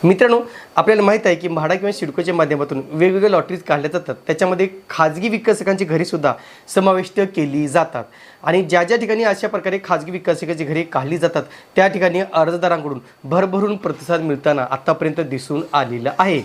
मित्रांनो, आपल्याला माहीत आहे की म्हाडा किंवा सिडकोच्या माध्यमातून वेगवेगळ्या लॉटरीज काढल्या जातात। त्याच्यामध्ये खाजगी विकासकांची घरे सुद्धा समाविष्ट केली जातात आणि ज्या ज्या ठिकाणी अशा प्रकारे खाजगी विकासकांची घरे काढली जातात त्या ठिकाणी अर्जदारांकडून भरभरून प्रतिसाद मिळताना आतापर्यंत दिसून आलेलं आहे।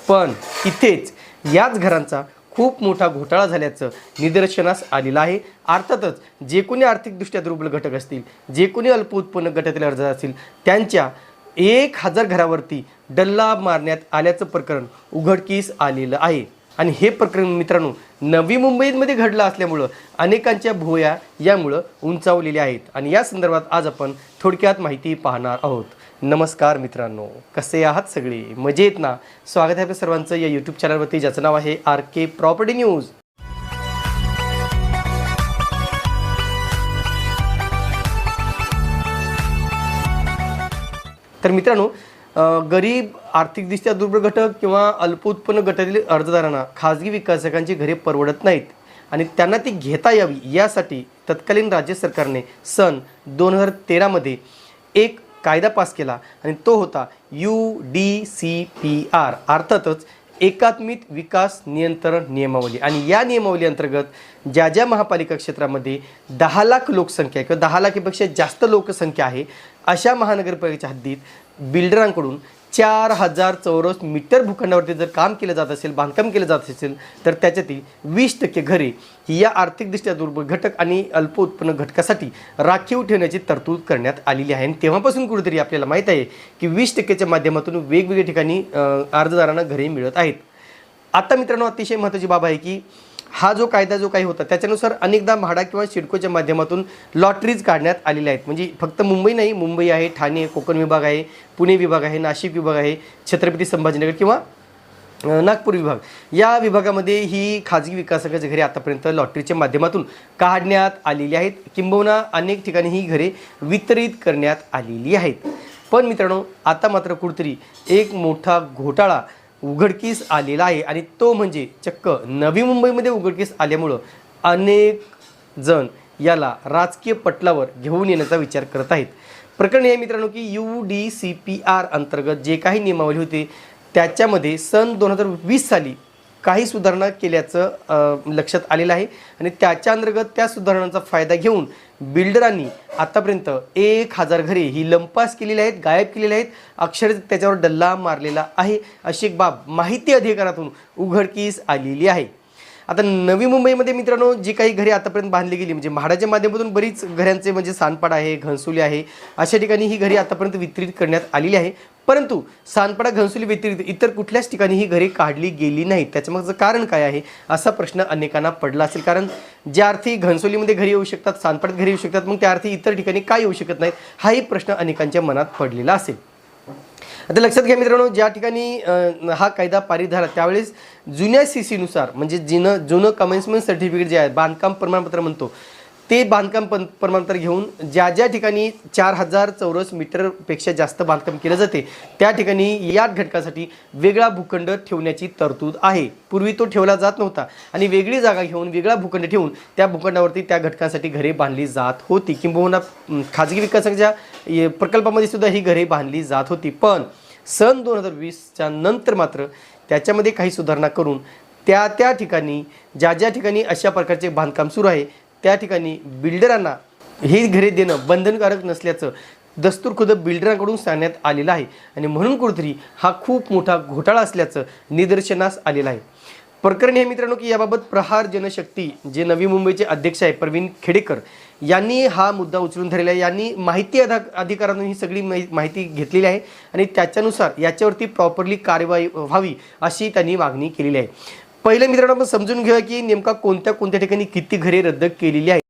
पण इथेच याच घरांचा खूप मोठा घोटाळा झाल्याचं निदर्शनास आलेलं आहे। अर्थातच जे कोणी आर्थिकदृष्ट्या दुर्बल घटक असतील, जे कोणी अल्प उत्पन्न गटातील अर्जदार असतील, त्यांच्या 1000 घरावरती डल्ला मारण्यात आल्याचं प्रकरण उघडकीस आलेलं आहे। आणि हे प्रकरण मित्रांनो नवी मुंबईमध्ये घडलं असल्यामुळं अनेकांच्या भुवया यामुळं उंचावलेल्या आहेत आणि या संदर्भात आज आपण थोडक्यात माहिती पाहणार आहोत। नमस्कार मित्रांनो, कसे आहात सगळे? मजेत ना? स्वागत आहे आपल्या सर्वांचं या यूट्यूब चॅनलवरती, ज्याचं नाव आहे RK प्रॉपर्टी न्यूज। तर मित्रांनो, गरीब आर्थिकदृष्ट्या दुर्बल घटक किंवा अल्प उत्पन्न गटातील अर्जदारांना खाजगी विकासकांची घरे परवडत नाहीत आणि त्यांना ती घेता यावी यासाठी तत्कालीन राज्य सरकारने सन 2013 मध्ये एक कायदा पास केला आणि तो होता UDCPR, अर्थातच एकात्मिक विकास नियंत्रण नियमावली। आणि या नियमावली अंतर्गत ज्या ज्या महापालिका क्षेत्रामध्ये 10 लाख लोकसंख्या किंवा 10 लाखापेक्षा जास्त लोकसंख्या आहे अशा महानगरपालिकेच्या हद्दीत बिल्डरांकडून 4000 चौरस मीटर भूखंडावरती जर काम केलं जात असेल, बांधकाम केलं जात असेल, तर त्याच्यातील 20% घरे ही या आर्थिकदृष्ट्या दुर्बल घटक आणि अल्प उत्पन्न घटकासाठी राखीव ठेवण्याची तरतूद करण्यात आलेली आहे। आणि तेव्हापासून कुठेतरी आपल्याला माहीत आहे की 20%च्या माध्यमातून वेगवेगळ्या ठिकाणी अर्जदारांना घरे मिळत आहेत। आता मित्रांनो, अतिशय महत्त्वाची बाब आहे की हा जो कायदा जो काही होता त्याच्यानुसार अनेकदा म्हाडा किंवा सिडकोच्या माध्यमातून लॉटरीज काढण्यात आलेल्या आहेत। म्हणजे फक्त मुंबई नाही, मुंबई आहे, ठाणे, कोकण विभाग आहे, पुणे विभाग आहे, नाशिक विभाग आहे, छत्रपती संभाजीनगर किंवा नागपूर विभाग, या विभागामध्ये ही खाजगी विकासकांची घरे आतापर्यंत लॉटरीच्या माध्यमातून काढण्यात आलेली आहेत, किंबहुना अनेक ठिकाणी ही घरे वितरित करण्यात आलेली आहेत। पण मित्रांनो, आता मात्र कुठेतरी एक मोठा घोटाळा उघडकीस आलेला आहे आणि तो म्हणजे चक्क नवी मुंबईमध्ये उघडकीस आल्यामुळं अनेक जण याला राजकीय पटलावर घेऊन येण्याचा विचार करत आहेत। प्रकरण हे मित्रांनो की UDCPR अंतर्गत जे काही नियमावली होती त्याच्यामध्ये सन 2020 साली काही सुधारणा केल्याचं लक्षात आलेलं आहे आणि त्याच्या अंतर्गत त्या सुधारणांचा फायदा घेऊन बिल्डरांनी आतापर्यंत 1000 घरे ही लंपास केलेली आहेत, गायब केलेली आहेत, अक्षरशः त्याच्यावर डल्ला मारलेला आहे अशी एक बाब माहिती अधिकारातून उघडकीस आलेली आहे। आता नवी मुंबईमध्ये मित्रांनो जी काही घरे आतापर्यंत बांधली गेली, म्हणजे म्हाडाच्या माध्यमातून बरीच घरांचे म्हणजे सानपाडा आहे, घनसोली आहे, अशा ठिकाणी ही घरे आतापर्यंत वितरित करण्यात आलेली आहे। परंतु सानपाडा, घनसोली व्यतिरिक्त इतर कुठल्याच ठिकाणी ही घरे काढली गेली नाहीत। त्याच्यामागचं कारण काय आहे असा प्रश्न अनेकांना पडला असेल, कारण ज्या अर्थी घनसोलीमध्ये घरे येऊ शकतात, सानपाड्यात घरे येऊ शकतात, मग त्या अर्थी इतर ठिकाणी काय येऊ शकत नाहीत हाही प्रश्न अनेकांच्या मनात पडलेला असेल। आता लक्षात घ्या मित्रांनो, ज्या ठिकाणी हा कायदा पारित झाला त्यावेळेस जुन्या CC नुसार, म्हणजे जुनं कमेन्समेंट सर्टिफिकेट जे आहे, बांधकाम प्रमाणपत्र म्हणतो, ते बांधकाम प्रमाणपत्र घेऊन ज्या ज्या ठिकाणी 4000 चौरस मीटरपेक्षा जास्त बांधकाम केलं जाते त्या ठिकाणी या घटकासाठी वेगळा भूखंड ठेवण्याची तरतूद आहे। पूर्वी तो ठेवला जात नव्हता आणि वेगळी जागा घेऊन वेगळा भूखंड ठेवून त्या भूखंडावरती त्या घटकांसाठी घरे बांधली जात होती, किंबहुना खाजगी विकासाच्या प्रकल्पामध्ये सुद्धा ही घरे बांधली जात होती। पण सन 2020च्या नंतर मात्र त्याच्यामध्ये काही सुधारणा करून त्या ठिकाणी ज्या ज्या ठिकाणी अशा प्रकारचे बांधकाम सुरू आहे त्या ठिकाणी बिल्डरांना ही घरे देणं बंधनकारक नसल्याचं दस्तूरखुद बिल्डरांकडून सांगण्यात आलेलं आहे आणि म्हणून कुठेतरी हा खूप मोठा घोटाळा असल्याचं निदर्शनास आलेलं आहे। प्रकरण हे मित्रांनो की याबाबत प्रहार जनशक्ती जे नवी मुंबईचे अध्यक्ष आहे प्रवीण खेडेकर यांनी हा मुद्दा उचलून धरलेला आहे। यांनी माहिती अधिकारातून ही सगळी माहिती घेतलेली आहे आणि त्याच्यानुसार याच्यावरती प्रॉपरली कार्यवाही व्हावी अशी त्यांनी मागणी केलेली आहे। पहिलं मित्रांनो आपण समजून घेऊया की नेमका कोणत्या ठिकाणी किती घरे रद्द केलेली आहेत।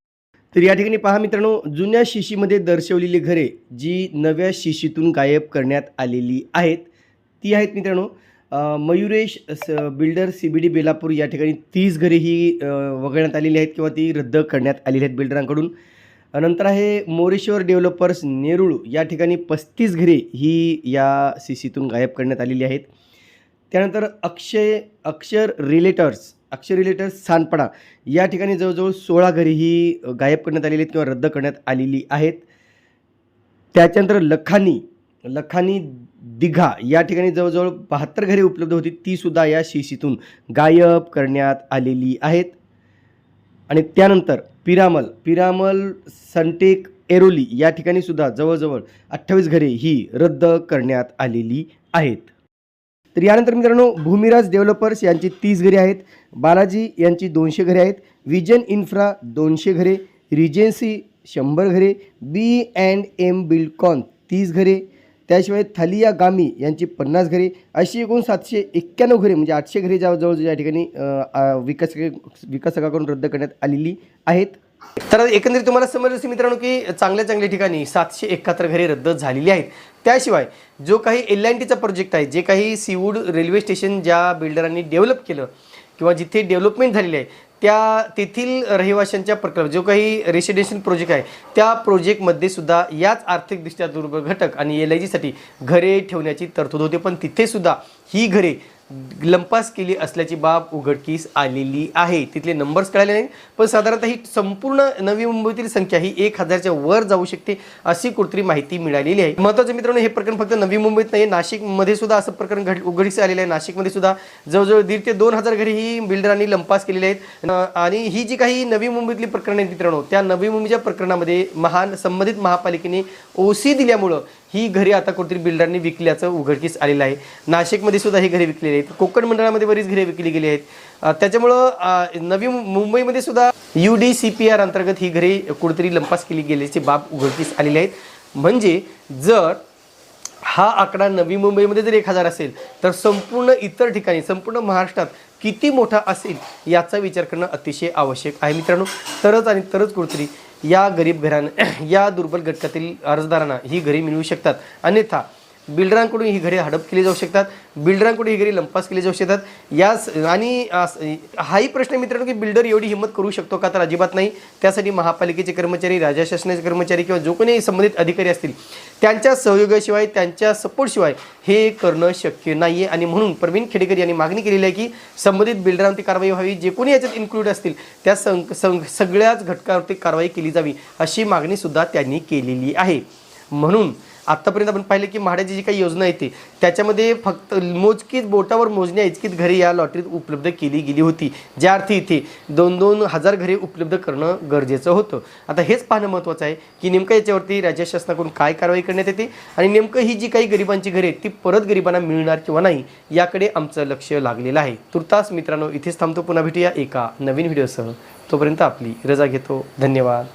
तर या ठिकाणी पहा मित्रांनो, जुन्या शिशीमध्ये दर्शवलेली घरे जी नव्या शिशीतून गायब करण्यात आलेली आहेत ती आहेत मित्रांनो मयुरेश बिल्डर CBD बेलापूर, या ठिकाणी 30 घरे ही वगळण्यात आलेली आहेत किंवा ती रद्द करण्यात आलेली आहेत बिल्डरांकडून। नंतर आहे मोरेश्वर डेव्हलपर्स नेरूळ, या ठिकाणी 35 घरे ही या CCतून गायब करण्यात आलेली आहेत। त्यानंतर अक्षर रिलेटर्स सानपाडा, या ठिकाणी जवळजवळ 16 घरे ही गायब करण्यात आलेली आहेत किंवा रद्द करण्यात आलेली आहेत। त्याच्यानंतर लखानी लखानी दिघा या ठिकाणी जवळजवळ 72 घरे उपलब्ध होती, ती सुद्धा या शिशीतून गायब करण्यात आलेली आहेत. आणि त्यानंतर पिरामल सनटेक एरोली या ठिकाणी सुद्धा जवळजवळ 28 घरे ही रद्द करण्यात आलेली आहेत. तर यानंतर मित्रांनो भूमिराज डेव्हलपर्स यांची 30 घरे आहेत, बालाजी यांची 200 घरे आहेत, विजन इन्फ्रा 200 घरे, रिजेन्सी 100 घरे, B&M बिल्डकॉन 30 घरे, त्याशिवाय थालिया गामी यांची 50 घरे, अशी एकूण 791 घरे म्हणजे 800 घरे जवळजवळ या ठिकाणी विकासकाकडून रद्द करण्यात आलेली आहेत. तर एकंदरीत तुम्हाला समजलं असेल मित्रांनो की चांगल्या ठिकाणी 771 घरे रद्द झालेली आहेत. त्याशिवाय जो काही LNTचा प्रोजेक्ट आहे, जे काही सीवूड रेल्वे स्टेशन ज्या बिल्डरांनी डेव्हलप केलं किंवा जिथे डेव्हलपमेंट झालेली आहे त्या तेथील रहिवाशांच्या प्रकल्प जो काही रेसिडेन्शियल प्रोजेक्ट आहे त्या प्रोजेक्टमध्ये सुद्धा याच आर्थिकदृष्ट्या दुर्बल घटक आणि LIGसाठी घरे ठेवण्याची तरतूद होते, पण तिथे सुद्धा ही घरे लंपास केली असल्याची बाब उघडकीस आलेली आहे. तिथले नंबर्स कळाले नाही, पण साधारणतः ही संपूर्ण नवी मुंबईतील संख्या ही 1000च्या वर जाऊ शकते अशी कुठतरी माहिती मिळालेली आहे. महत्त्वाचं मित्रांनो हे प्रकरण फक्त नवी मुंबईत नाही, नाशिकमध्ये सुद्धा असं प्रकरण उघडकीस आलेलं आहे. नाशिकमध्ये सुद्धा जवळजवळ 1,500 ते 2,000 घरे ही बिल्डरांनी लंपास केलेली आहेत. आणि ही जी काही नवी मुंबईतली प्रकरणं आहेत मित्रांनो, त्या नवी मुंबईच्या प्रकरणामध्ये संबंधित महापालिकेने OC दिल्यामुळं ही घरे आता कुठेतरी बिल्डरांनी विकल्याचं उघडकीस आलेलं आहे. नाशिकमध्ये सुद्धा ही घरे विकलेली आहेत, कोकण मंडळामध्ये बरीच घरे विकली गेली आहेत. त्याच्यामुळं नवी मुंबईमध्ये सुद्धा UDCPR अंतर्गत ही घरे कुठेतरी लंपास केली गेल्याची बाब उघडकीस आलेली आहेत. म्हणजे जर हा आकडा नवी मुंबईमध्ये जर 1000 असेल तर संपूर्ण इतर ठिकाणी संपूर्ण महाराष्ट्रात किती मोठा असेल याचा विचार करणं अतिशय आवश्यक आहे मित्रांनो. तरच कुठेतरी या गरीब घरांना या दुर्बल घटकातील अर्जदारांना ही घरे मिळू शकतात. अन्यथा बिल्डरांकडून ही घरे हडप केली जाऊ शकतात, बिल्डरांकडून ही घरे लंपास केली जाऊ शकतात. आणि हाही प्रश्न मित्रांनो की बिल्डर एवढी हिंमत करू शकतो का, तर अजिबात नाही. त्यासाठी महापालिकेचे कर्मचारी, राज्य शासनाचे कर्मचारी किंवा जो कोणी संबंधित अधिकारी असतील त्यांच्या सहयोगाशिवाय, त्यांच्या सपोर्टशिवाय हे करणं शक्य नाही आहे. आणि म्हणून प्रवीण खेडेकर यांनी मागणी केलेली आहे की संबंधित बिल्डरांवरती कारवाई व्हावी, जे कोणी याच्यात इन्क्लूड असतील त्या सगळ्याच घटकावरती कारवाई केली जावी अशी मागणीसुद्धा त्यांनी केलेली आहे. म्हणून आत्तापर्यंत आपण पाहिलं की म्हाडाची जी काही योजना आहे त्याच्यामध्ये फक्त मोजकीच बोटावर मोजण्या इतकीच घरे या लॉटरीत उपलब्ध केली गेली होती, ज्या अर्थी इथे 2-2 हजार घरे उपलब्ध करणं गरजेचं होतं. आता हेच पाहणं महत्त्वाचं आहे की नेमकं याच्यावरती राज्य शासनाकडून काय कारवाई करण्यात येते आणि नेमकं ही जी काही गरिबांची घरे आहेत ती परत गरिबांना मिळणार किंवा नाही याकडे आमचं लक्ष लागलेलं आहे. तुर्तास मित्रांनो इथेच थांबतो, पुन्हा भेटूया एका नवीन व्हिडिओसह. तोपर्यंत आपली रजा घेतो. धन्यवाद.